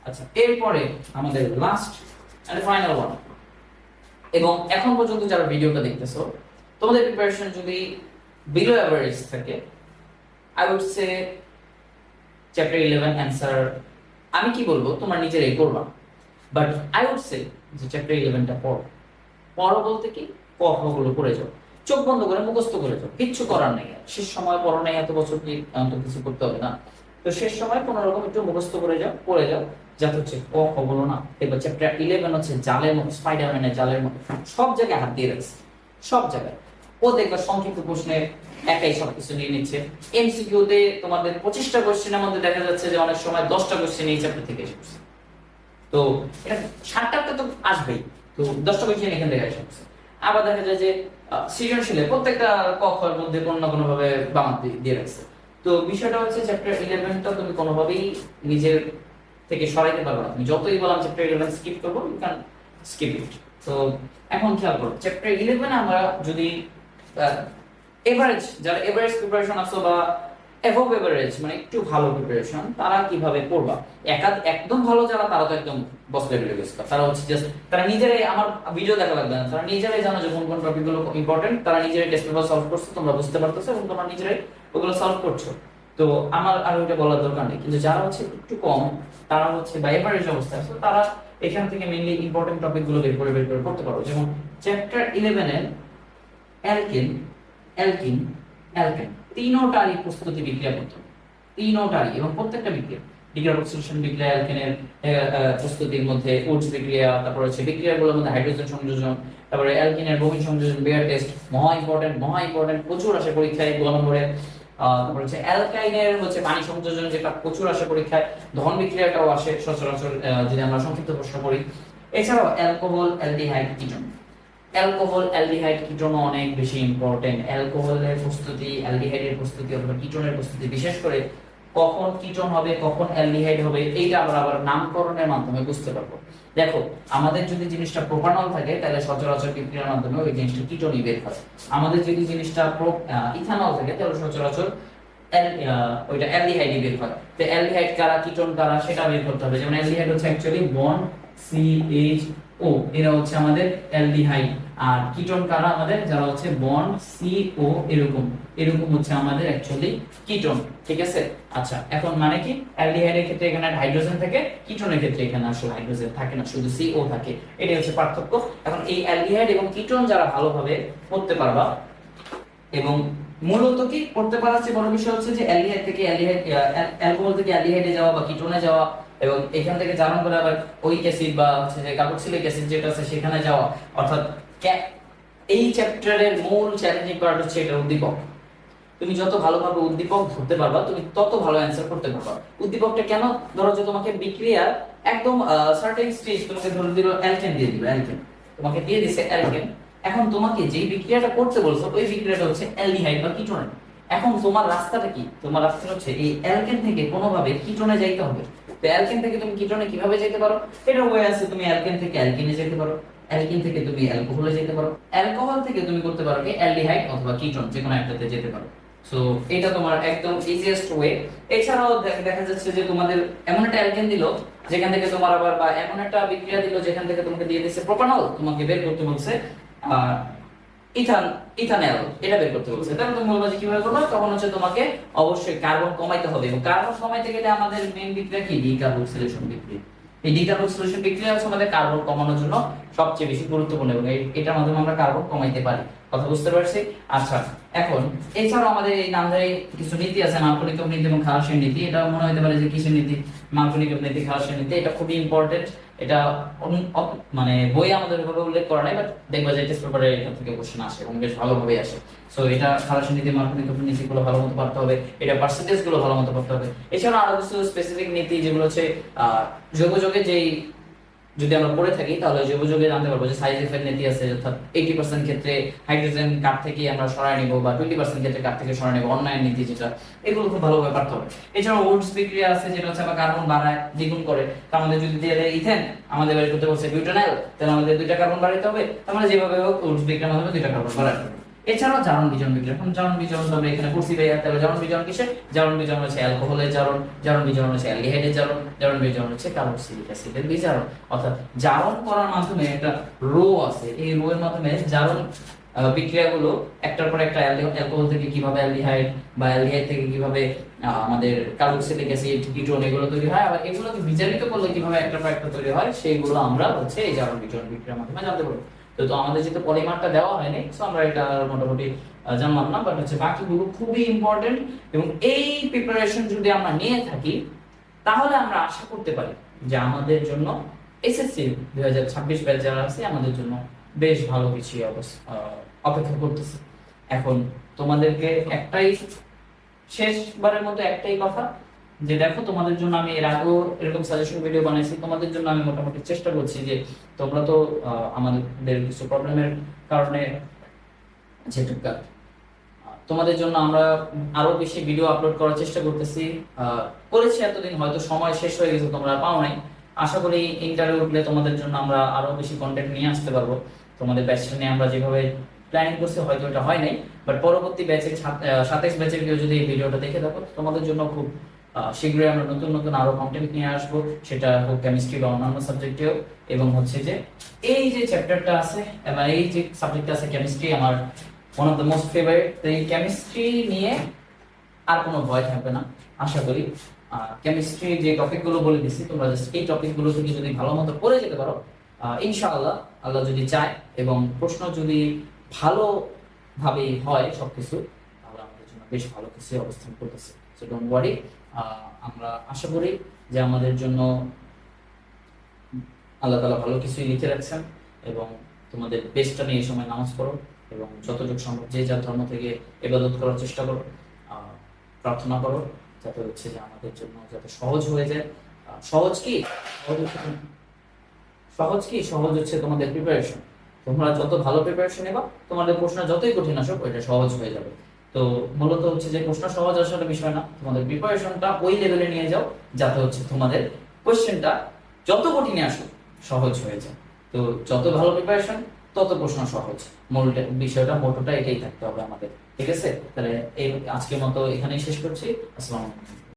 আচ্ছা, এরপরে আমাদের লাস্ট এন্ড ফাইনাল ওয়ান, এবং এখন পর্যন্ত যারা ভিডিওটা দেখতেছো তোমাদের প্রিপারেশন যদি বিলো অ্যাভারেজ থাকে, I would say chapter 11 answer আমি কি বলবো তোমরা নিজেরাই করবা, বাট আই উড সে যে চ্যাপ্টার 11টা পড়ো। পড়ো বলতে কি, ক খ গুলো করে যাও, চোখ বন্ধ করে মুখস্থ করে যাও, কিচ্ছু করার নেই। শেষ সময় পড়ো নাই, এত বছর কি তো কিছু করতে হবে না। তো শেষ সময় কোনো রকম একটু মুখস্থ করে যাও, পড়ে যাও, যাতে হচ্ছে ক খ বলো না। এবার চ্যাপ্টার 11 হচ্ছে জালের মতো, স্পাইডারম্যানের জালের মতো, সব জায়গায় হাত দিয়ে রাখছে, সব জায়গায়। ও দেখবা সংক্ষিপ্ত প্রশ্নের একাই সবকিছু নিয়ে নিচ্ছে। এমসিকিউ তে তোমাদের 25টা কোশ্চেনের মধ্যে দেখা যাচ্ছে যে অনেক সময় 10টা কোশ্চেন এই চ্যাপ্টার থেকে এসেছে। তো এটা 60টা তো আসবেই, তো 10টা কোশ্চেন এখান থেকে এসেছে। আবার দেখা যায় যে সৃজনশীলে প্রত্যেকটা ক খ এর মধ্যে কোনো না কোনো ভাবে বামাত দিয়ে রাখছে। তো বিষয়টা হচ্ছে চ্যাপ্টার 11টা তুমি কোনোভাবেই নিজের থেকে সরাইতে পারবে না। তুমি যতই বললাম চ্যাপ্টার 11 স্কিপ করবো, ইউ ক্যান স্কিপ ইট। তো এখন খেয়াল করো, চ্যাপ্টার 11 আমরা যদি এভারেজ, যারা এভারেজ প্রিপারেশন আছো বা অ্যাবভ এভারেজ মানে একটু ভালো প্রিপারেশন, তারা কিভাবে পড়বা। একদম ভালো যারা, তারা তো একদম বস লেভেলে গেছে, তারা হচ্ছে জাস্ট তারা নিজেরাই, আমার ভিডিও দেখা লাগবে না, তারা নিজেরাই জানো যে কোন কোন টপিকগুলো ইম্পর্টেন্ট, তারা নিজেরাই টেস্ট পেপার সলভ করছে, তোমরা বুঝতে পারতেছো এবং তোমরা নিজেরাই ওগুলো সলভ করছো। তো আমার আর ওইটা বলার দরকার নেই। কিন্তু যারা হচ্ছে একটু কম, তারা হচ্ছে বা এভারেজ অবস্থায় আছে, তারা এখান থেকে মেইনলি ইম্পর্টেন্ট টপিকগুলো বের করে পড়তে পারো। যেমন চ্যাপ্টার 11 এর অ্যালকেন, অ্যালকিন, অ্যালকেন তিনোটারই প্রস্তুতি বিক্রিয়া করতে হবে, তিনোটারই, এবং প্রত্যেকটা বিক্রিয়া, ডিকার্বক্সিলেশন বিক্রিয়া, অ্যালকেনের প্রস্তুতির মধ্যে উডস বিক্রিয়া, তারপর হচ্ছে বিক্রিয়াগুলোর মধ্যে হাইড্রোজেন সংযোজন, তারপরে অ্যালকিনের বহিন সংযোজন, বেয়ার টেস্ট, মহা ইম্পর্টেন্ট, প্রচুর আসে পরীক্ষায় 2 নম্বরে। তারপর হচ্ছে অ্যালকাইনের হচ্ছে পানি সংযোজন, যেটা প্রচুর আসে পরীক্ষায়। দহন বিক্রিয়াটাও আসে সচরাচর যদি আমরা সংক্ষিপ্ত প্রশ্ন করি। এছাড়াও alcohol, aldehyde, ketone, alcohol, aldehyde, ketone অনেক বেশি ইম্পর্টেন্ট। অ্যালকোহলের প্রস্তুতি, অ্যালডিহাইডের প্রস্তুতি অথবা কিটোনের প্রস্তুতি, বিশেষ করে কখন কিটোন হবে কখন অ্যালডিহাইড হবে, এইটা আমরা আবার নামকরণের মাধ্যমে বুঝতে পারবো। দেখো, আমাদের যদি জিনিসটা প্রোপানল থাকে তাহলে সচরাচর বিক্রিয়ার মাধ্যমে ওই জিনিসটা কিটোনই বের হয়। আমাদের যদি জিনিসটা ইথানল থাকে তাহলে সচরাচর ওইটা অ্যালডিহাইডই বের হয়। তো অ্যালডিহাইড কারা, কিটোন কারা, সেটা বের করতে হবে। যেমন অ্যালডিহাইড হচ্ছে অ্যাকচুয়ালি বন্ড CH O, এরা হচ্ছে আমাদের অ্যালডিহাইড। আর কিটোন কারা আমাদের, যারা হচ্ছে বন্ড CO এরকম এরকম হচ্ছে আমাদের অ্যাকচুয়ালি কিটোন। ঠিক আছে। আচ্ছা, এখন মানে কি, অ্যালডিহাইডের ক্ষেত্রে এখানে হাইড্রোজেন থাকে, কিটোনের ক্ষেত্রে এখানে আসলে হাইড্রোজেন থাকে না, শুধু CO থাকে। এটাই হচ্ছে পার্থক্য। এখন এই অ্যালডিহাইড এবং কিটোন যারা ভালোভাবে পড়তে পারবা, এবং মূলত কি পড়তে পারার চেয়ে বড় বিষয় হচ্ছে যে অ্যালডিহাইড থেকে অ্যালকোহল থেকে অ্যালডিহাইডে যাওয়া বা কিটোনে যাওয়া, এবং এখান থেকে জারণ করে আবার ওইক অ্যাসিড বা হচ্ছে যে কার্বক্সিলিক অ্যাসিড যেটা আছে সেখানে যাওয়া। অর্থাৎ এই চ্যাপ্টারের মূল চ্যালেঞ্জিং পার্ট হচ্ছে এটা উদ্দীপক। তুমি যত ভালোভাবে উদ্দীপক ধরতে পারবা, তুমি তত ভালো অ্যানসার করতে পারবা। উদ্দীপকটা কেন, ধরো যে তোমাকে বিক্রিয়ার একদম সার্টেন স্টেজ তোমাকে ধরে দিল, অ্যালকেন দিয়ে দিল, অ্যালকেন তোমাকে দিয়ে দিছে অ্যালকেন। এখন তোমাকে যেই বিক্রিয়াটা করতে বলছো ওই বিক্রিয়াটা হচ্ছে অ্যালডিহাইড বা কিটোনে। এখন তোমার রাস্তাটা কি, তোমার রাস্তা হচ্ছে এই অ্যালকেন থেকে কোনোভাবে কিটোনে যাইতে হবে। তো অ্যালকেন থেকে তুমি কিটোনে কিভাবে যেতে পারো, এটা ওয়ে আছে, তুমি অ্যালকেন থেকে অ্যালকিনে যেতে পারো, অ্যালকিন থেকে তুমি অ্যালকোহলে যেতে পারো, অ্যালকোহল থেকে তুমি করতে পারো কি অ্যালডিহাইড অথবা কিটোন, যে কোনো একটাতে যেতে পারো। সো এটা তোমার একদম ইজিয়েস্ট ওয়ে। এছাড়াও দেখা যাচ্ছে যে তোমাদের এমন একটা অ্যালকেন দিল যেখান থেকে তোমার আবার, বা এমন একটা বিক্রিয়া দিল যেখান থেকে তোমাকে দিয়ে দিচ্ছে প্রোপানল, তোমাকে বের করতে বলছে ইথানল, এটা বের করতে বলছে। তাহলে তুমি বলবা যে কিভাবে করবে, তখন হচ্ছে তোমাকে অবশ্যই কার্বন কমাইতে হবে, এবং কার্বন কমাইতে গেলে আমাদের মেইন বিক্রিয়া কি, ডিকার্বক্সিলেশন বিক্রিয়া। এই ডিকার্বক্সিলেশন বিক্রিয়া হচ্ছে আমাদের কার্বন কমানোর জন্য সবচেয়ে বেশি গুরুত্বপূর্ণ, এবং এটার মাধ্যমে আমরা কার্বন কমাইতে পারি। কথা বুঝতে পারছি? আচ্ছা, এখন এছাড়াও আমাদের এই নামধারী কিছু নীতি আছে, মার্কোনিকভ নীতি এবং খালাসিয়ান নীতি। এটা মনে হতে পারে যে কিসের নীতি, মার্কোনিকভ নীতি, খালাসিয়ান নীতি, এটা খুবই ইম্পর্টেন্ট। এটা মানে বই আমাদের ভাবে উল্লেখ করা নাই, বাট দেখবা যে টেস্ট পেপারে এটা থেকে কোশ্চেন আসে এবং বেশ ভালোভাবে আসে। সো এটা খালাসিয়ান নীতি, মার্কোনিকভ নীতিগুলো ভালো মতো পড়তে হবে, এটা পার্সেন্টেজ গুলো ভালো মতো পড়তে হবে। এছাড়া আরো কিছু স্পেসিফিক নীতি যেগুলো হচ্ছে যোগাযোগে, যেই যদি আমরা পড়ে থাকি তাহলে যোগাযোগে জানতে পারবো যে সাইজ এফেক্ট নীতি আছে, অর্থাৎ 80% ক্ষেত্রে হাইড্রোজেন কাঠ থেকে আমরা সরায় নিব, বা 20% ক্ষেত্রে কাঠ থেকে সরায় নিব, অন্যান্য নীতি যেটা, এগুলো খুব ভালোভাবে পড়তে হবে। এছাড়া উডস বিক্রিয়া আছে, যেটা হচ্ছে আবার কার্বন বাড়ায়, দ্বিগুণ করে। তো আমাদের যদি দিয়ে দেয় ইথেন, আমাদের বের করতে বলছে বিউটানাইল, তাহলে আমাদের 2টা কার্বন বাড়াইতে হবে। তাহলে যেভাবে হোক উডস বিক্রিয়ার মাধ্যমে 2টা কার্বন বাড়াতে হবে। এছাড়াও জারণ বিজারণ বিক্রিয়া, এখন জারণ বিজারণ তো আমরা এখানে করছি ভাইয়া, তাহলে জারণ বিজারণ কিসে? জারণ বিজারণ হচ্ছে অ্যালকোহলের জারণ, জারণ বিজারণ হচ্ছে অ্যালডিহাইডের জারণ, জারণ বিজারণ হচ্ছে কার্বক্সিলিক অ্যাসিডের বিজারণ। অর্থাৎ জারণ করার মাধ্যমে একটা রো আছে, এই রো এর মাধ্যমে জারণ বিক্রিয়াগুলো একটার পর একটা অ্যালকোহল থেকে কিভাবে অ্যালডিহাইড বা অ্যালডিহাইড থেকে কিভাবে আমাদের কার্বক্সিলিক অ্যাসিড, কিটোন এগুলো তৈরি হয়, আবার এগুলোকে বিজারিত করলে কিভাবে একটার পর একটা তৈরি হয়, সেইগুলো আমরা হচ্ছে এই জারণ বিজারণ বিক্রিয়ার মাধ্যমে জানতে পারবো। তো আমাদের যেহেতু পলিমারটা দেওয়া হয়নি, সো আমরা এটা মোটামুটি জানলাম না, বাট হচ্ছে বাকিগুলো খুবই ইম্পর্টেন্ট। এবং এই প্রিপারেশন যদি আমরা নিয়ে থাকি, তাহলে আমরা আশা করতে পারি যে আমাদের জন্য এসএসসি 2026 ব্যাচ যারা আছে, আমাদের জন্য বেশ ভালো কিছু অপেক্ষা করতেছে। এখন তোমাদেরকে একটাই, শেষবারের মতো একটাই কথা, যে দেখো তোমাদের জন্য আমি এর আগেও এরকম সাজেশন ভিডিও বানাইছি, তোমাদের জন্য আমি মোটামুটি চেষ্টা করছি যে তোমরা তো আমাদের কিছু প্রবলেমের কারণে যেহেতু তোমাদের জন্য আমরা আরো বেশি ভিডিও আপলোড করার চেষ্টা করতেছি, করেছি এতদিন, হয়তো সময় শেষ হয়ে গেছে, তোমরা পাও নাই। আশা করি ইন্টারভিউ উঠলে তোমাদের জন্য আমরা আরো বেশি কন্টেন্ট নিয়ে আসতে পারবো। তোমাদের ব্যাচটা নিয়ে আমরা যেভাবে প্ল্যানিং করছি হয়তো এটা হয় নাই, বাট পরবর্তী ব্যাচের 27 ব্যাচের কেউ যদি এই ভিডিওটা দেখে থাকো, তোমাদের জন্য খুব শীঘ্রই আমরা নতুন নতুন আরো কন্টেন্ট নিয়ে আসবো, সেটা হোক কেমিস্ট্রি বা অন্যান্য সাবজেক্টেও। এবং হচ্ছে যে এই যে চ্যাপ্টারটা আছে, এবং এই যে সাবজেক্টটা আছে কেমিস্ট্রি, আমার one of the most favourite. তো এই কেমিস্ট্রি নিয়ে আর কোনো ভয় থাকবে না আশা করি। কেমিস্ট্রি যে টপিকগুলো বলে দিচ্ছি, তোমরা জাস্ট এই টপিকগুলো থেকে যদি ভালো মতো পড়ে যেতে পারো, ইনশাআল্লাহ, আল্লাহ যদি চায় এবং প্রশ্ন যদি ভালোভাবে হয় সবকিছু, তাহলে আমাদের জন্য বেশ ভালো কিছু অবস্থান করতেছে। সো ডোন্ট ওয়ারি, আমরা আশা করি যে আমাদের জন্য আল্লাহ তাআলা ভালো কিছুই লিখে রাখছেন। এবং তোমাদের বেস্টটা নিয়ে এই সময় নামাজ পড়ো, এবং যতটুকু সম্ভব যে যার ধর্ম থেকে ইবাদত করার চেষ্টা করো, প্রার্থনা করো যাতে হচ্ছে যে আমাদের জন্য যাতে সহজ হয়ে যায়। সহজ কি? সহজ হচ্ছে তোমাদের প্রিপারেশন। তোমরা যত ভালো প্রিপারেশন নেবা, তোমাদের প্রশ্ন যতই কঠিন আসুক, ওইটা সহজ হয়ে যাবে। তো মূলত হচ্ছে যে প্রশ্ন সহজ আসার বিষয় না, তোমাদের প্রিপারেশনটা ওই লেভেলে নিয়ে যাও যাতে হচ্ছে তোমাদের কোশ্চেনটা যত কঠিনে আসুক সহজ হয়ে যায়। তো যত ভালো প্রিপারেশন তত প্রশ্ন সহজ। মূল বিষয়টা, মোটোটা এটাই থাকতে হবে আমাদের। ঠিক আছে, তাহলে এই আজকের মতো এখানেই শেষ করছি। আসসালামু আলাইকুম।